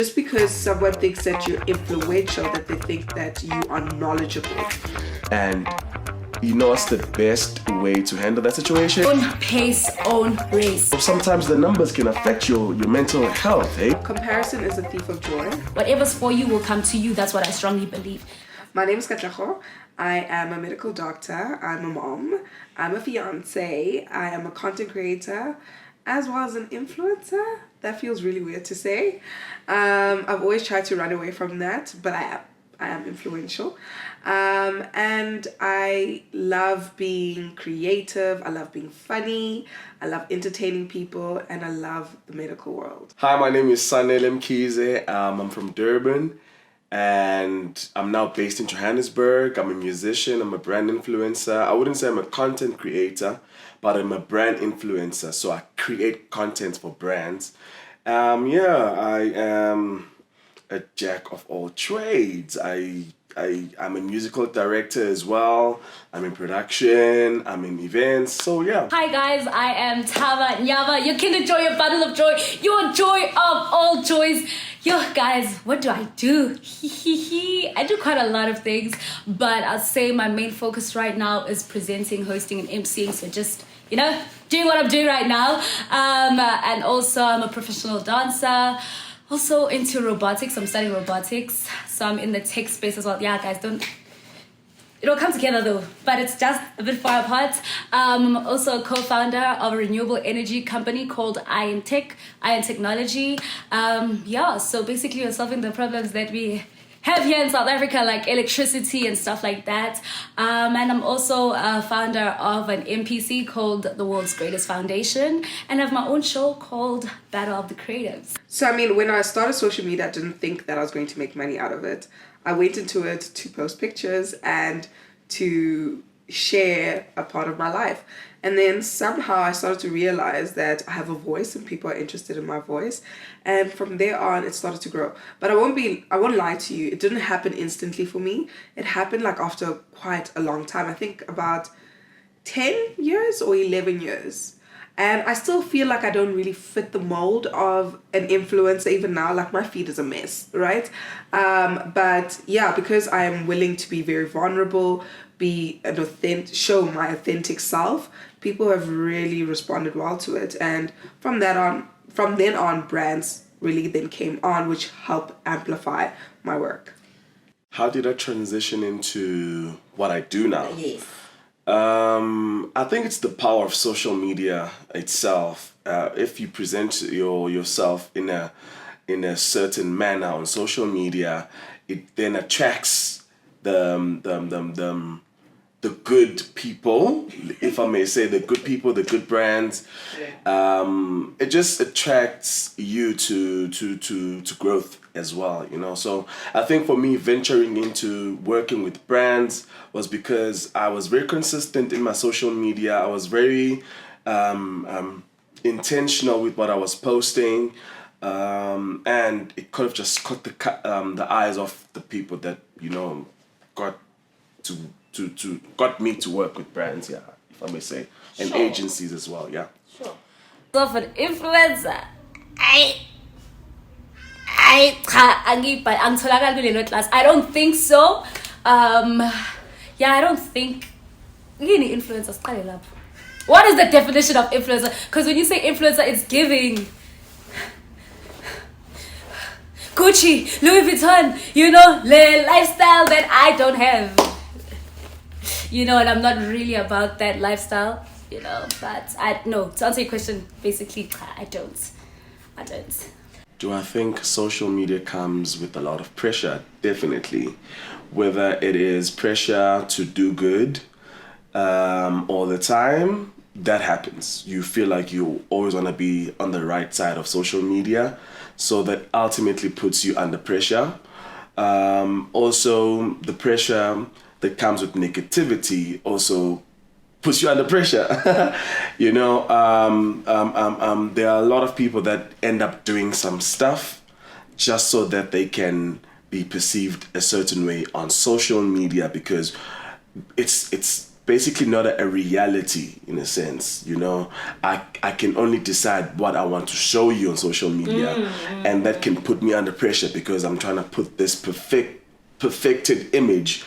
Just because someone thinks that you're influential, that they think that you are knowledgeable. And you know what's the best way to handle that situation? Own pace, own race. Sometimes the numbers can affect your mental health, eh? Comparison is a thief of joy. Whatever's for you will come to you. That's what I strongly believe. My name is Katracho. I am a medical doctor. I'm a mom. I'm a fiance. I am a content creator, as well as an influencer. That feels really weird to say. I've always tried to run away from that, but I am influential. And I love being creative. I love being funny. I love entertaining people, and I love the medical world. Hi, my name is Sanel Mkize. I'm from Durban, and I'm now based in Johannesburg. I'm a musician. I'm a brand influencer. I wouldn't say I'm a content creator, but I'm a brand influencer. So I create content for brands. I am a jack of all trades. I'm a musical director as well. I'm in production. I'm in events. So yeah. Hi guys, I am Tava Nyava, your kinder joy, your bundle of joy, your joy of all joys. Yo guys, what do? I do quite a lot of things, but I'll say my main focus right now is presenting, hosting, and emceeing. So just, doing what I'm doing right now. And also I'm a professional dancer. Also into robotics. I'm studying robotics. So I'm in the tech space as well. Yeah, guys, it'll come together though, but it's just a bit far apart. I'm also a co-founder of a renewable energy company called Iron Technology. So basically we're solving the problems that we have here in South Africa, like electricity and stuff like that. And I'm also a founder of an MPC called The World's Greatest Foundation, and have my own show called Battle of the Creatives. So, when I started social media, I didn't think that I was going to make money out of it. I went into it to post pictures and to share a part of my life. And then somehow I started to realize that I have a voice and people are interested in my voice. And from there on, it started to grow. But I won't lie to you. It didn't happen instantly for me. It happened after quite a long time. I think about 10 years or 11 years. And I still feel like I don't really fit the mold of an influencer even now. My feed is a mess, right? But yeah, because I am willing to be very vulnerable, show my authentic self, people have really responded well to it. And from then on, brands really then came on, which helped amplify my work. How did I transition into what I do now? Yes. I think it's the power of social media itself. If you present yourself in a certain manner on social media, it then attracts the good people, if I may say, the good people, the good brands. It just attracts you to growth as well, So I think for me, venturing into working with brands was because I was very consistent in my social media. I was very intentional with what I was posting, and it could have just caught the eyes of the people that got me to work with brands, yeah, if I may say, and sure. Agencies as well, yeah. Sure. So for an influencer, I don't think so. I don't think influencers. What is the definition of influencer? Because when you say influencer, it's giving Gucci, Louis Vuitton, the lifestyle that I don't have. And I'm not really about that lifestyle, but to answer your question, basically, I don't. Do I think social media comes with a lot of pressure? Definitely. Whether it is pressure to do good all the time, that happens. You feel like you always want to be on the right side of social media, so that ultimately puts you under pressure. Also, the pressure that comes with negativity also puts you under pressure. There are a lot of people that end up doing some stuff just so that they can be perceived a certain way on social media, because it's basically not a reality in a sense. I can only decide what I want to show you on social media, and that can put me under pressure because I'm trying to put this perfected image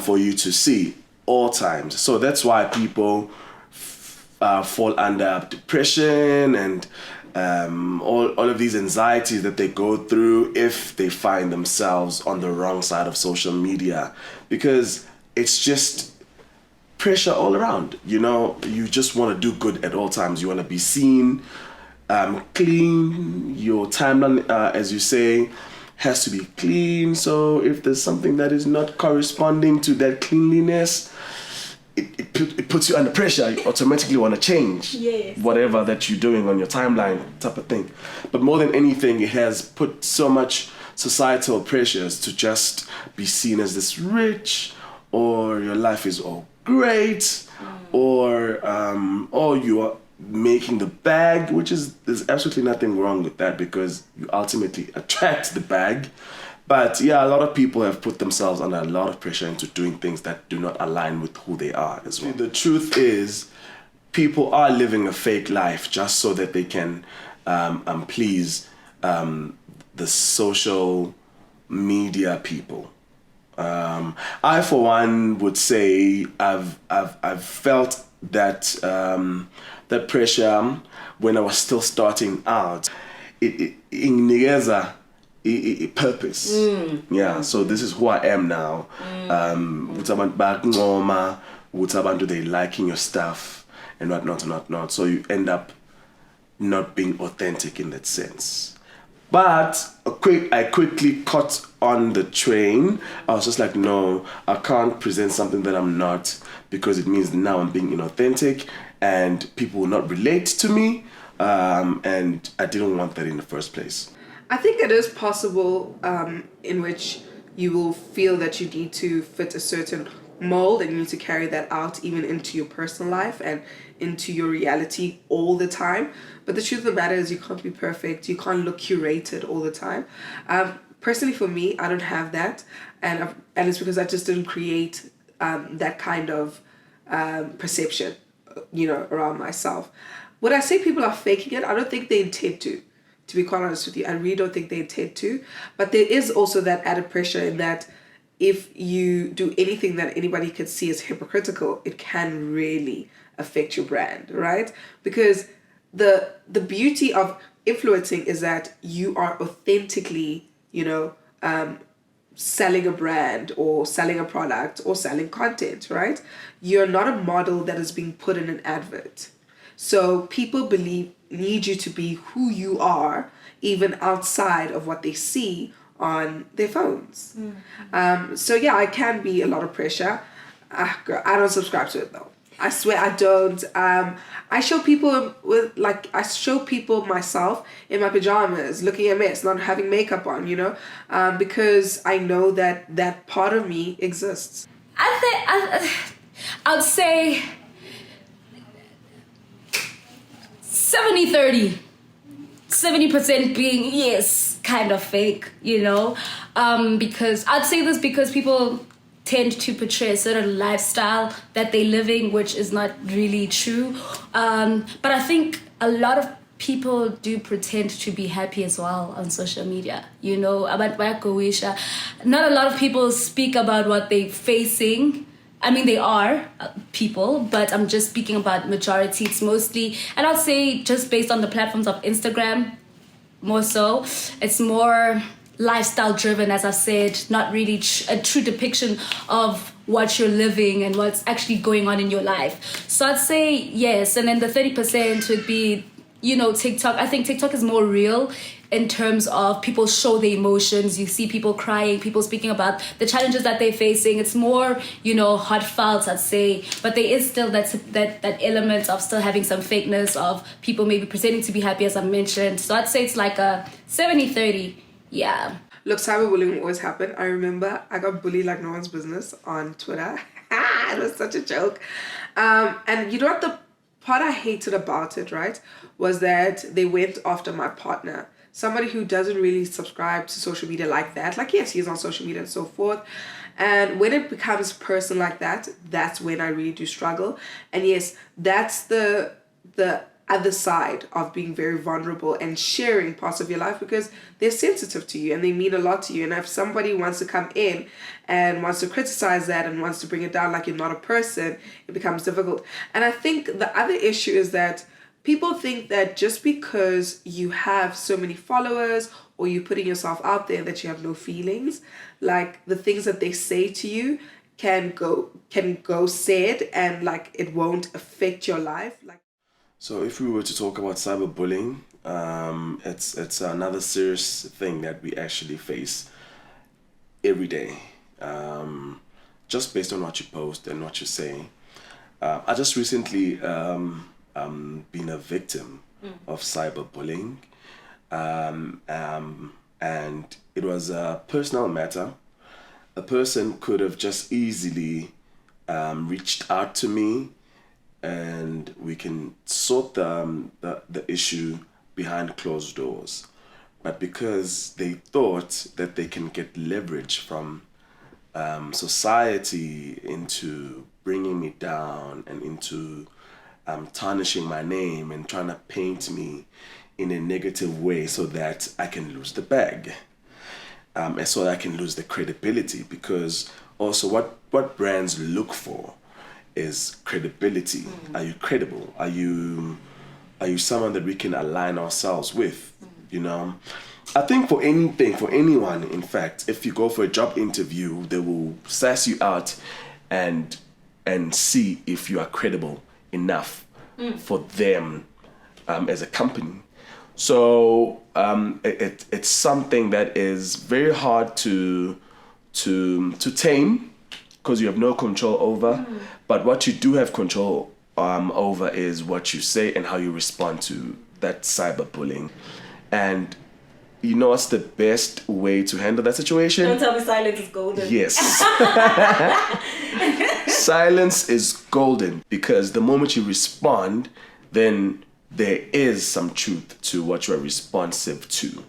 for you to see all times. So that's why people fall under depression and all of these anxieties that they go through if they find themselves on the wrong side of social media, because it's just pressure all around. You just want to do good at all times. You want to be seen, clean. Your timeline, as you say, has to be clean. So if there's something that is not corresponding to that cleanliness, it puts you under pressure. You automatically want to change whatever that you're doing on your timeline, type of thing. But more than anything, it has put so much societal pressures to just be seen as this rich, or your life is all great, or you are making the bag, which there's absolutely nothing wrong with that because you ultimately attract the bag. But yeah, a lot of people have put themselves under a lot of pressure into doing things that do not align with who they are as well. The truth is, people are living a fake life just so that they can please the social media people. I, for one, would say I've felt that that pressure when I was still starting out. It purpose. Yeah, so this is who I am now. Do they liking your stuff and whatnot. So you end up not being authentic in that sense. But I quickly caught on the train. I was just like, no, I can't present something that I'm not, because it means now I'm being inauthentic and people will not relate to me. And I didn't want that in the first place. I think it is possible in which you will feel that you need to fit a certain mold and you need to carry that out even into your personal life and into your reality all the time. But the truth of the matter is you can't be perfect. You can't look curated all the time. Personally, for me, I don't have that. And it's because I just didn't create that kind of perception, around myself. When I say people are faking it, I don't think they intend to. To be quite honest with you, I really don't think they intend to. But there is also that added pressure in that if you do anything that anybody could see as hypocritical, it can really affect your brand, right? Because the beauty of influencing is that you are authentically, selling a brand or selling a product or selling content, right? You're not a model that is being put in an advert. So people need you to be who you are, even outside of what they see on their phones. So yeah, it can be a lot of pressure. Girl, I don't subscribe to it though. I swear I don't. I show people myself in my pajamas, looking a mess, not having makeup on, because I know that part of me exists. I'd say 70-30. 70% being, yes, kind of fake, because I'd say this because people tend to portray a certain lifestyle that they're living, which is not really true. But I think a lot of people do pretend to be happy as well on social media, about curation. Not a lot of people speak about what they're facing. I mean, they are people, but I'm just speaking about majority. It's mostly, and I'll say just based on the platforms of Instagram, more so, it's more lifestyle driven, as I've said, not really a true depiction of what you're living and what's actually going on in your life. So I'd say yes, and then the 30% would be, TikTok. I think TikTok is more real in terms of people show their emotions. You see people crying, people speaking about the challenges that they're facing. It's more, heartfelt, I'd say. But there is still that element of still having some fakeness of people maybe pretending to be happy, as I mentioned. So I'd say it's like a 70-30. Yeah. Look, cyberbullying will always happen. I remember I got bullied like no one's business on Twitter. It was such a joke. And you know what the part I hated about it, right, was that they went after my partner somebody who doesn't really subscribe to social media like that, like yes, he's on social media and so forth. And when it becomes personal like that, that's when I really do struggle. And yes, that's the other side of being very vulnerable and sharing parts of your life, because they're sensitive to you and they mean a lot to you. And if somebody wants to come in and wants to criticize that and wants to bring it down like you're not a person, it becomes difficult. And I think the other issue is that people think that just because you have so many followers or you're putting yourself out there that you have no feelings, like the things that they say to you can go said and like it won't affect your life. Like, So if we were to talk about cyberbullying, it's another serious thing that we actually face every day. Just based on what you post and what you say. I just recently been a victim of cyberbullying, and it was a personal matter. A person could have just easily reached out to me, and we can sort the issue behind closed doors. But because they thought that they can get leverage from society into bringing me down and into tarnishing my name and trying to paint me in a negative way so that I can lose the bag, and so that I can lose the credibility. Because also what brands look for is credibility. Are you credible? Are you someone that we can align ourselves with? You know, I think for anyone, in fact, if you go for a job interview, they will suss you out and see if you are credible enough for them as a company. So it's something that is very hard to tame, because you have no control over. But what you do have control over is what you say and how you respond to that cyberbullying. And you know what's the best way to handle that situation? Don't tell me silence is golden. Yes. Silence is golden, because the moment you respond, then there is some truth to what you are responsive to.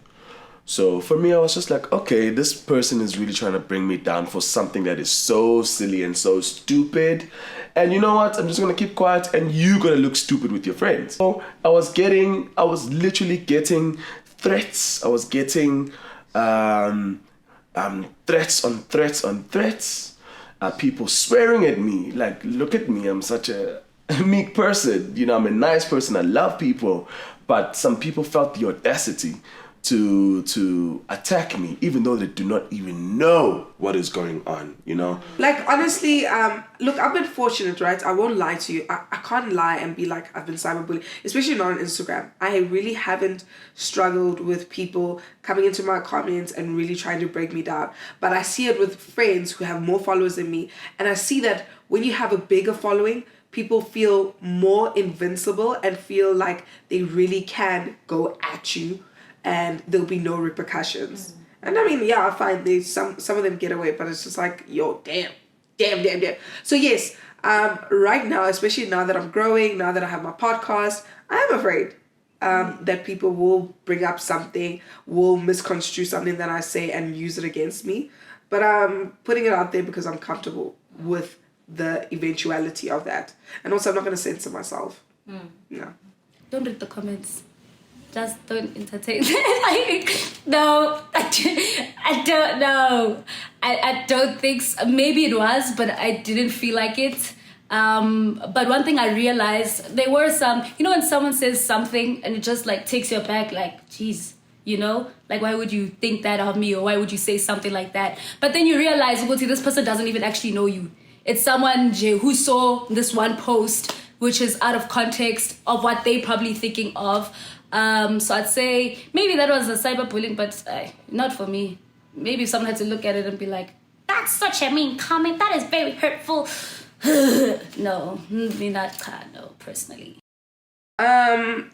So for me, I was just like, okay, this person is really trying to bring me down for something that is so silly and so stupid. And you know what? I'm just going to keep quiet, and you're going to look stupid with your friends. So I was literally getting threats. I was getting threats on threats on threats. People swearing at me, like, look at me, I'm such a meek person. You know, I'm a nice person. I love people. But some people felt the audacity to attack me, even though they do not even know what is going on, you know? Like, honestly, look, I've been fortunate, right? I won't lie to you. I can't lie and be like, I've been cyberbullied, especially not on Instagram. I really haven't struggled with people coming into my comments and really trying to break me down. But I see it with friends who have more followers than me. And I see that when you have a bigger following, people feel more invincible and feel like they really can go at you and there'll be no repercussions. And I mean, yeah, I find some of them get away, but it's just like, yo, damn. So yes, right now, especially now that I'm growing, now that I have my podcast, I am afraid that people will bring up something, will misconstrue something that I say and use it against me. But I'm putting it out there because I'm comfortable with the eventuality of that. And also, I'm not going to censor myself. No. Don't read the comments. Just don't entertain. No, I don't know. I don't think so. Maybe it was, but I didn't feel like it. But one thing I realized, there were some, you know, when someone says something and it just like takes you back, like, geez, you know, like, why would you think that of me, or why would you say something like that? But then you realize, well, see, this person doesn't even actually know you. It's someone who saw this one post, which is out of context of what they probably thinking of. So I'd say maybe that was a cyberbullying, but not for me. Maybe if someone had to look at it and be like, that's such a mean comment, that is very hurtful. No, me not, no, personally.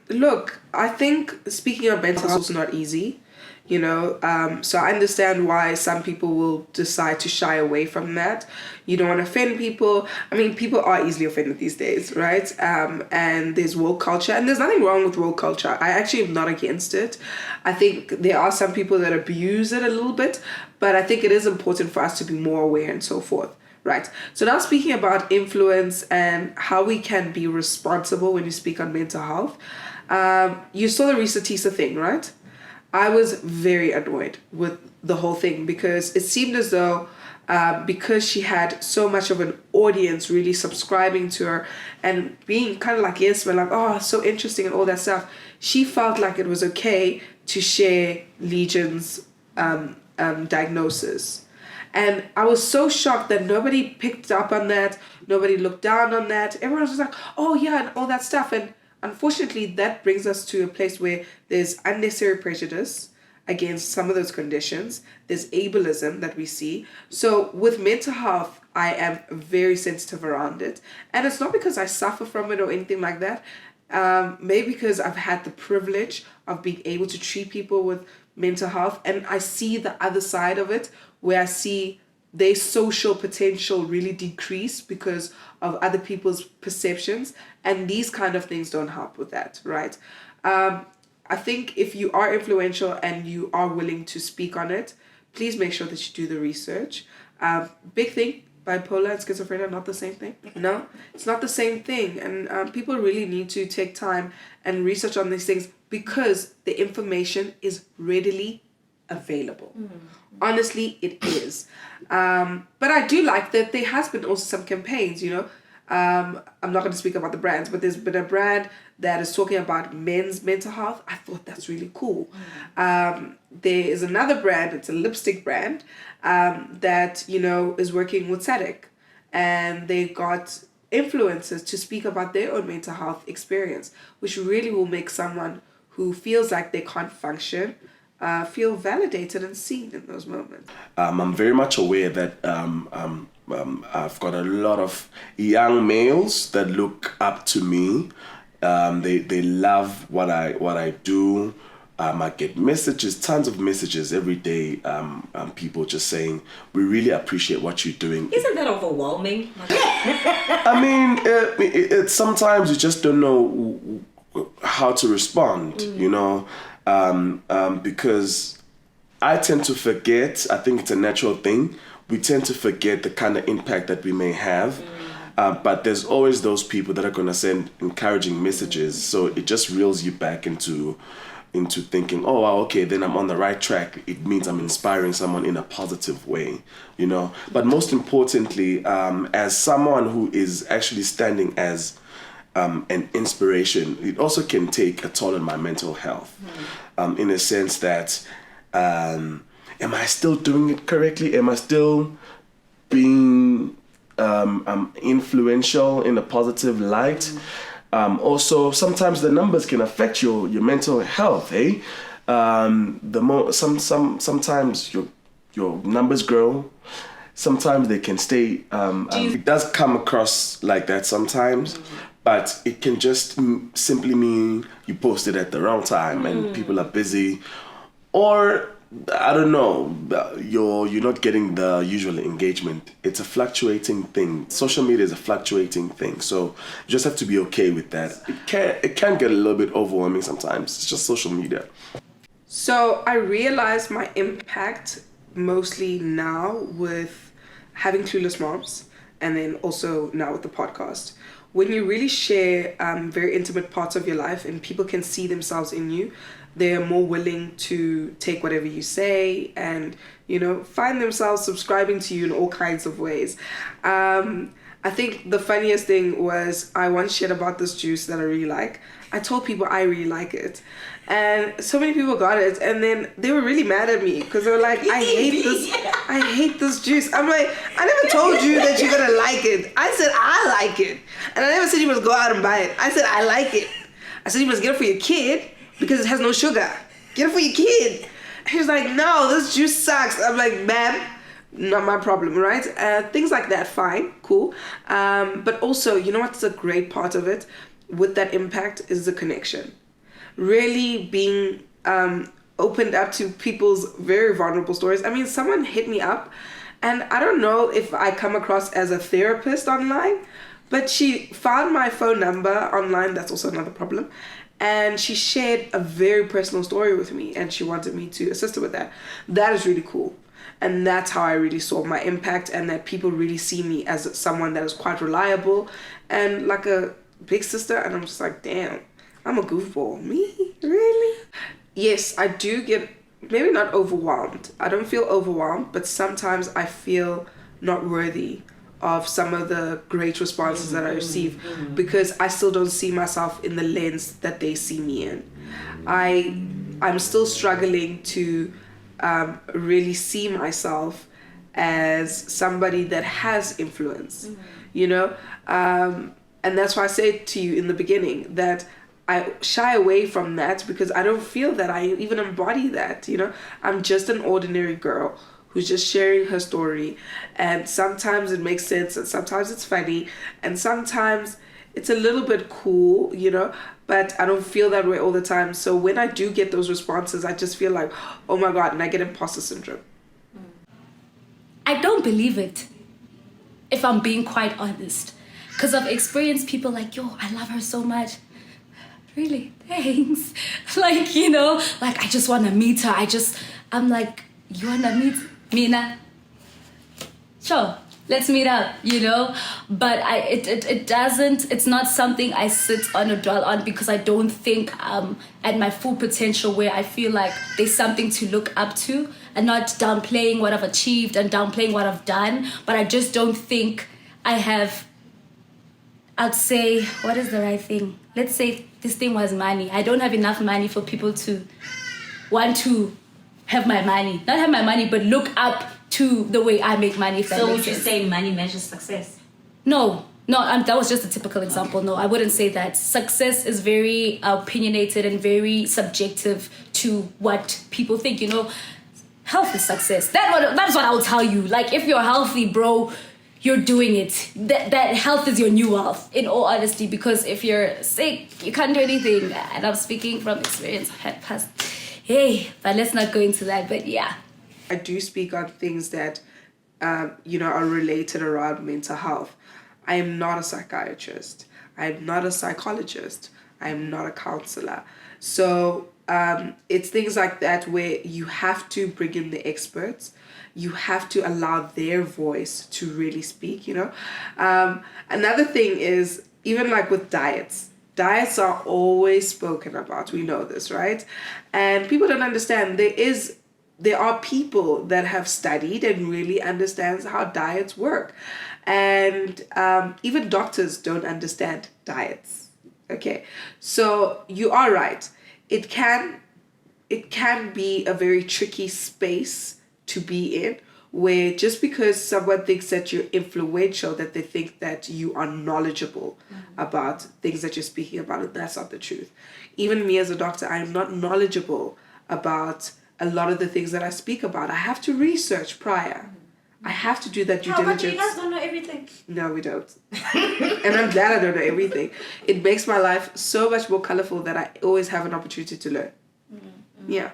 Look, I think speaking of mental health is not easy. you know. So I understand why some people will decide to shy away from that. You don't want to offend people. I mean, people are easily offended these days, right? And there's woke culture, and there's nothing wrong with woke culture. I actually am not against it. I think there are some people that abuse it a little bit, but I think it is important for us to be more aware and so forth. Right. So now speaking about influence and how we can be responsible when you speak on mental health. You saw the Risa Tisa thing, right? I was very annoyed with the whole thing because it seemed as though because she had so much of an audience really subscribing to her and being kind of like, yes, but like, oh, so interesting and all that stuff, she felt like it was okay to share Legion's diagnosis. And I was so shocked that nobody picked up on that. Nobody looked down on that. Everyone was just like, oh yeah, and all that stuff. And unfortunately, that brings us to a place where there's unnecessary prejudice against some of those conditions. There's ableism that we see. So with mental health, I am very sensitive around it. And it's not because I suffer from it or anything like that. Maybe because I've had the privilege of being able to treat people with mental health, and I see the other side of it where I see their social potential really decrease because of other people's perceptions, and these kind of things don't help with that, right? I think if you are influential and you are willing to speak on it, please make sure that you do the research. Big thing, bipolar and schizophrenia are not the same thing. No, it's not the same thing. And people really need to take time and research on these things because the information is readily available. Honestly, it is. But I do like that there has been also some campaigns, you know. I'm not going to speak about the brands, but there's been a brand that is talking about men's mental health. I thought that's really cool. There is another brand, it's a lipstick brand, that, you know, is working with SADC. And they got influencers to speak about their own mental health experience, which really will make someone who feels like they can't function feel validated and seen in those moments. I'm very much aware that I've got a lot of young males that look up to me. They love what I do. I get messages, tons of messages every day. People just saying, "We really appreciate what you're doing." Isn't that overwhelming? I mean, it sometimes you just don't know how to respond. You know. Because I tend to forget, I think it's a natural thing, we tend to forget the kind of impact that we may have. But there's always those people that are going to send encouraging messages. So it just reels you back into thinking, oh, wow, okay, then I'm on the right track. It means I'm inspiring someone in a positive way, you know. But most importantly, as someone who is actually standing as an inspiration, it also can take a toll on my mental health, in a sense that, am I still doing it correctly? Am I still being influential in a positive light? Also, sometimes the numbers can affect your mental health. Sometimes your numbers grow. Sometimes they can stay. It does come across like that sometimes. But it can just simply mean you posted at the wrong time and people are busy, or I don't know, you're not getting the usual engagement. It's a fluctuating thing. Social media is a fluctuating thing, so you just have to be okay with that. It can get a little bit overwhelming sometimes. It's just social media. So I realize my impact mostly now with having Clueless Moms, and then also now with the podcast. When you really share very intimate parts of your life and people can see themselves in you, they're more willing to take whatever you say and, you know, find themselves subscribing to you in all kinds of ways. I think the funniest thing was I once shared about this juice that I really like. I told people I really like it. And so many people got it, and then they were really mad at me because they were like, I hate this juice. I'm like, I never told you that you're gonna like it. I said I like it. And I never said you must go out and buy it. I said I like it. I said you must get it for your kid because it has no sugar. Get it for your kid. And he was like, no, this juice sucks. I'm like, ma'am, not my problem, right? Things like that, fine, cool. But also, you know what's a great part of it with that impact is the connection. Really being opened up to people's very vulnerable stories. I mean, someone hit me up, and I don't know if I come across as a therapist online, but she found my phone number online. That's also another problem. And she shared a very personal story with me, and she wanted me to assist her with that. That is really cool. And that's how I really saw my impact, and that people really see me as someone that is quite reliable and like a big sister. And I'm just like, damn, I'm a goofball. Me? Really? Yes, I do get, maybe not overwhelmed. I don't feel overwhelmed, but sometimes I feel not worthy of some of the great responses that I receive, because I still don't see myself in the lens that they see me in. I'm still struggling to really see myself as somebody that has influence, you know? And that's why I said to you in the beginning that I shy away from that, because I don't feel that I even embody that, you know? I'm just an ordinary girl who's just sharing her story, and sometimes it makes sense, and sometimes it's funny, and sometimes it's a little bit cool, you know, but I don't feel that way all the time. So when I do get those responses, I just feel like, oh my God, and I get imposter syndrome. I don't believe it, if I'm being quite honest, because I've experienced people like, yo, I love her so much. Really? Thanks. Like, you know, like, I just want to meet her. I'm like, you want to meet Mina? Sure, let's meet up, you know? But it's not something I sit on or dwell on, because I don't think at my full potential, where I feel like there's something to look up to, and not downplaying what I've achieved and downplaying what I've done. But I just don't think I have, I'd say, what is the right thing? Let's say this thing was money. I don't have enough money for people to want to have my money. Not have my money, but look up to the way I make money. If that So makes would you sense. say money measures success? No, that was just a typical example. No, I wouldn't say that. Success is very opinionated and very subjective to what people think, you know. Health is success. That's what I'll tell you. Like, if you're healthy, bro, you're doing it. That health is your new wealth, in all honesty, because if you're sick, you can't do anything. And I'm speaking from experience. I've had past, but let's not go into that. But yeah. I do speak on things that, you know, are related around mental health. I am not a psychiatrist. I am not a psychologist. I am not a counselor. So it's things like that where you have to bring in the experts. You have to allow their voice to really speak, you know. Another thing is, even like with diets are always spoken about. We know this, right? And people don't understand there are people that have studied and really understands how diets work. And even doctors don't understand diets. Okay, so you are right. It can be a very tricky space to be in, where just because someone thinks that you're influential, that they think that you are knowledgeable about things that you're speaking about, and that's not the truth. Even me as a doctor, I am not knowledgeable about a lot of the things that I speak about. I have to research prior. I have to do that due diligence. But you guys don't know everything. No, we don't. And I'm glad I don't know everything. It makes my life so much more colorful that I always have an opportunity to learn. Yeah.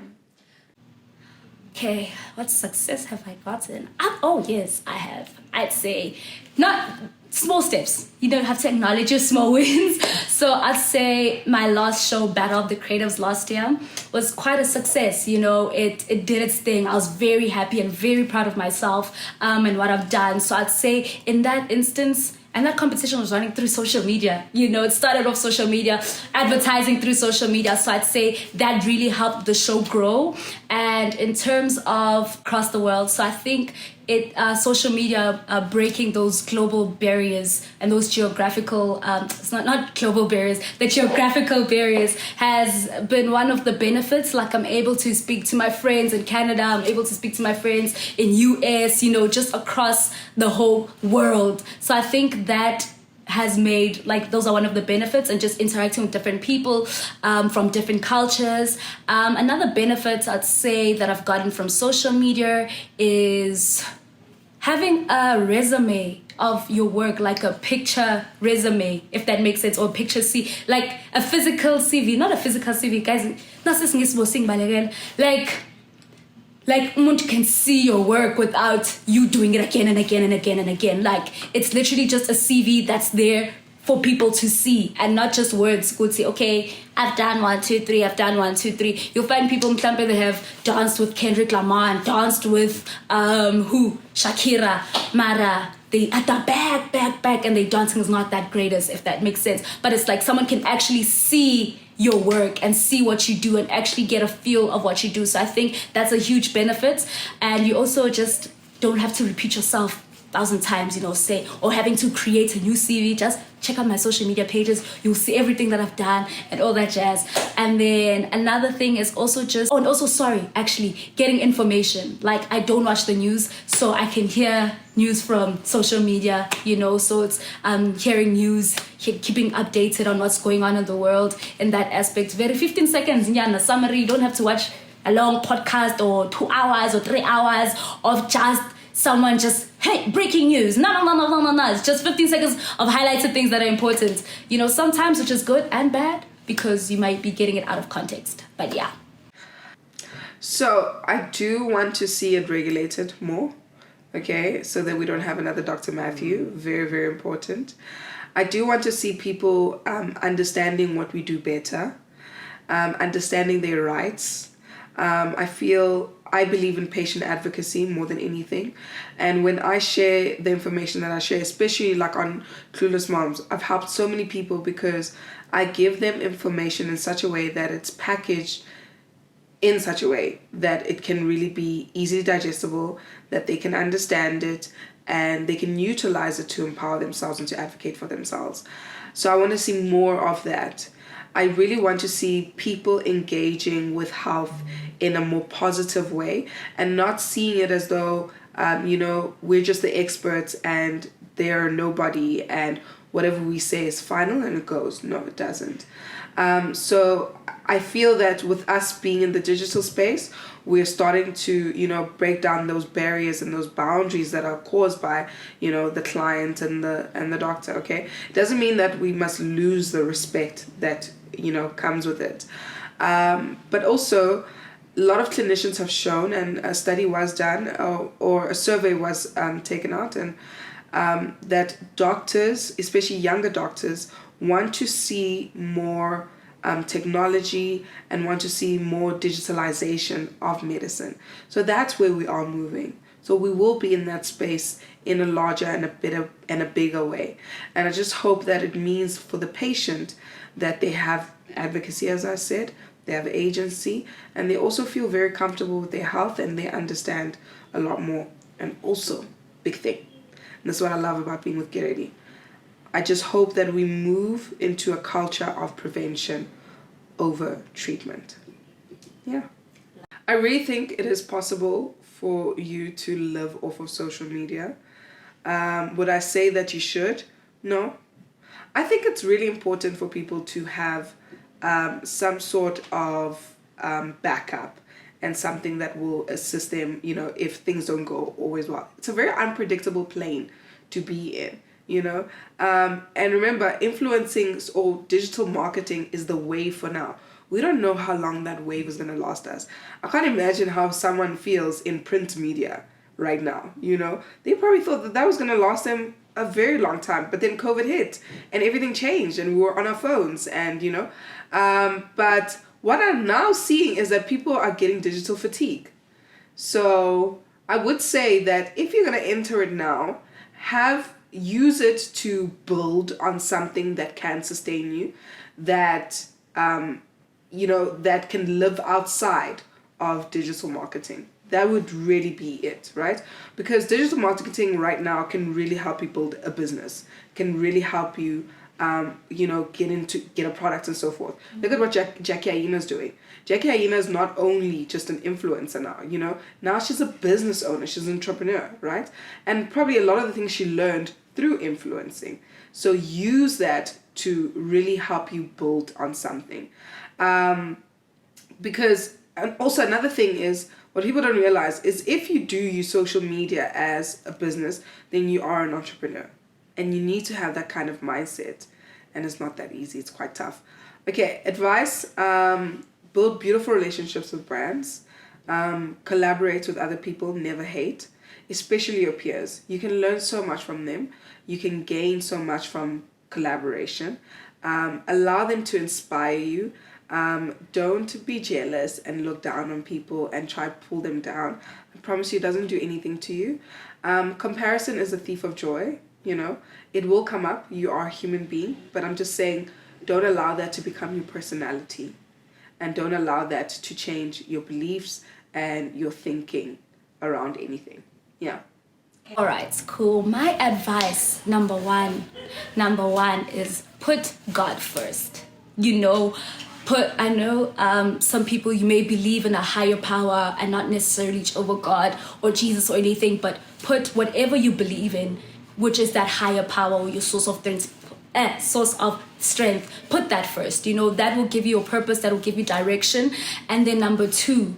Okay, what success have I gotten? Oh, yes, I have. I'd say not small steps. You don't have to acknowledge your small wins. So I'd say my last show, Battle of the Creatives last year, was quite a success. You know, it did its thing. I was very happy and very proud of myself and what I've done. So I'd say in that instance, and that competition was running through social media. You know, it started off social media, advertising through social media. So I'd say that really helped the show grow. And in terms of across the world, so I think social media breaking those global barriers and those geographical, it's not global barriers, the geographical barriers has been one of the benefits. Like, I'm able to speak to my friends in Canada, I'm able to speak to my friends in US, you know, just across the whole world. So I think that has made, like, those are one of the benefits, and just interacting with different people from different cultures. Another benefit I'd say that I've gotten from social media is having a resume of your work, like a picture resume, if that makes sense, or picture like a physical CV, not a physical CV, guys. Like umuntu can see your work without you doing it again and again and again and again. Like it's literally just a CV that's there for people to see, and not just words. Good, say, okay, I've done 1, 2, 3. I've done 1, 2, 3. You'll find people, mhlampe, they have danced with Kendrick Lamar and danced with Shakira, Mara. They at the back, and their dancing is not that greatest, if that makes sense. But it's like someone can actually see your work and see what you do and actually get a feel of what you do. So I think that's a huge benefit. And you also just don't have to repeat yourself 1,000 times, say, or having to create a new CV. Just check out my social media pages. You'll see everything that I've done and all that jazz. And then another thing is also getting information. Like I don't watch the news, so I can hear news from social media, so it's hearing news, keeping updated on what's going on in the world in that aspect. Very 15 seconds, a summary. You don't have to watch a long podcast or 2 hours or 3 hours of just someone just, hey, breaking news. No. It's just 15 seconds of highlights of things that are important. Sometimes which is good and bad because you might be getting it out of context. But yeah. So I do want to see it regulated more. Okay, so that we don't have another Dr. Matthew. Very, very important. I do want to see people understanding what we do better, understanding their rights. I believe in patient advocacy more than anything. And when I share the information that I share, especially like on Clueless Moms, I've helped so many people because I give them information in such a way that it's packaged in such a way that it can really be easily digestible, that they can understand it, and they can utilize it to empower themselves and to advocate for themselves. So I want to see more of that. I really want to see people engaging with health in a more positive way and not seeing it as though, we're just the experts and they're nobody and whatever we say is final and it goes. No, it doesn't. So I feel that with us being in the digital space, we're starting to, break down those barriers and those boundaries that are caused by, the client and the doctor, okay? It doesn't mean that we must lose the respect that, comes with it. But also, a lot of clinicians have shown, and a study was done, or a survey was taken out, and that doctors, especially younger doctors, want to see more technology and want to see more digitalization of medicine. So that's where we are moving. So we will be in that space in a larger and a bigger way. And I just hope that it means for the patient that they have advocacy, as I said, they have agency, and they also feel very comfortable with their health and they understand a lot more. And also, big thing, and that's what I love about being with Get Ready. I just hope that we move into a culture of prevention over treatment. Yeah. I really think it is possible for you to live off of social media. Would I say that you should? No. I think it's really important for people to have some sort of backup and something that will assist them, if things don't go always well. It's a very unpredictable plane to be in. And remember, influencing or digital marketing is the wave for now. We don't know how long that wave is going to last us. I can't imagine how someone feels in print media right now. They probably thought that was going to last them a very long time, but then COVID hit and everything changed and we were on our phones and but what I'm now seeing is that people are getting digital fatigue. So I would say that if you're going to enter it now, use it to build on something that can sustain you, that that can live outside of digital marketing. That would really be it, right? Because digital marketing right now can really help you build a business, can really help you get a product and so forth. Look at what Jackie Aina's doing. Jackie Aina is not only just an influencer now, now she's a business owner, she's an entrepreneur, right? And probably a lot of the things she learned through influencing. So use that to really help you build on something. Because, and also another thing is, What people don't realize is if you do use social media as a business, then you are an entrepreneur. And you need to have that kind of mindset. And it's not that easy. It's quite tough. Okay, advice. Build beautiful relationships with brands. Collaborate with other people. Never hate. Especially your peers. You can learn so much from them. You can gain so much from collaboration. Allow them to inspire you. Don't be jealous and look down on people and try to pull them down. I promise you, it doesn't do anything to you. Comparison is a thief of joy. You know, it will come up. You are a human being, but I'm just saying, don't allow that to become your personality, and don't allow that to change your beliefs and your thinking around anything. Yeah. All right, cool. My advice, number one is put God first. You know, I know some people, you may believe in a higher power and not necessarily over God or Jesus or anything, but put whatever you believe in, which is that higher power or your source of strength, put that first. You know, that will give you a purpose, that will give you direction. And then number two,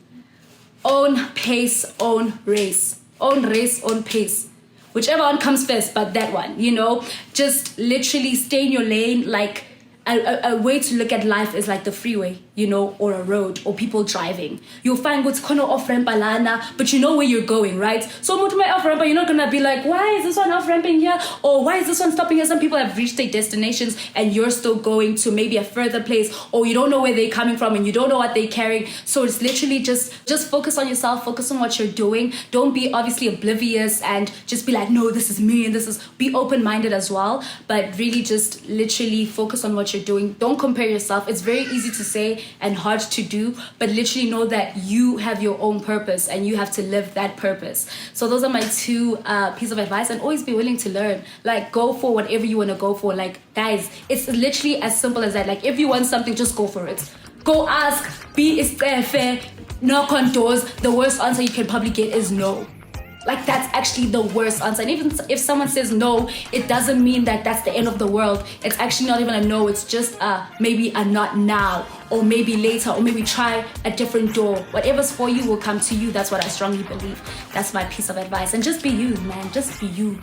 own pace, own race. Own race, own pace. Whichever one comes first, but that one, you know, just literally stay in your lane. Like a way to look at life is like the freeway, you know, or a road, or people driving. You'll find what's kind of off-ramp alana, but you know where you're going, right? So off-ramp, you're not gonna be like, why is this one off-ramping here? Or why is this one stopping here? Some people have reached their destinations and you're still going to maybe a further place, or you don't know where they're coming from and you don't know what they're carrying. So it's literally just focus on yourself, focus on what you're doing. Don't be obviously oblivious and just be like, no, this is me, and be open-minded as well. But really just literally focus on what you're doing. Don't compare yourself. It's very easy to say and hard to do, but literally know that you have your own purpose and you have to live that purpose. So those are my two pieces of advice. And always be willing to learn. Like, go for whatever you want to go for. Like, guys, it's literally as simple as that. Like, if you want something, just go for it. Go ask, be fair, knock on doors. The worst answer you can probably get is no. Like, that's actually the worst answer. And even if someone says no, it doesn't mean that that's the end of the world. It's actually not even a no. It's just maybe a not now, or maybe later, or maybe try a different door. Whatever's for you will come to you. That's what I strongly believe. That's my piece of advice. And just be you, man. Just be you.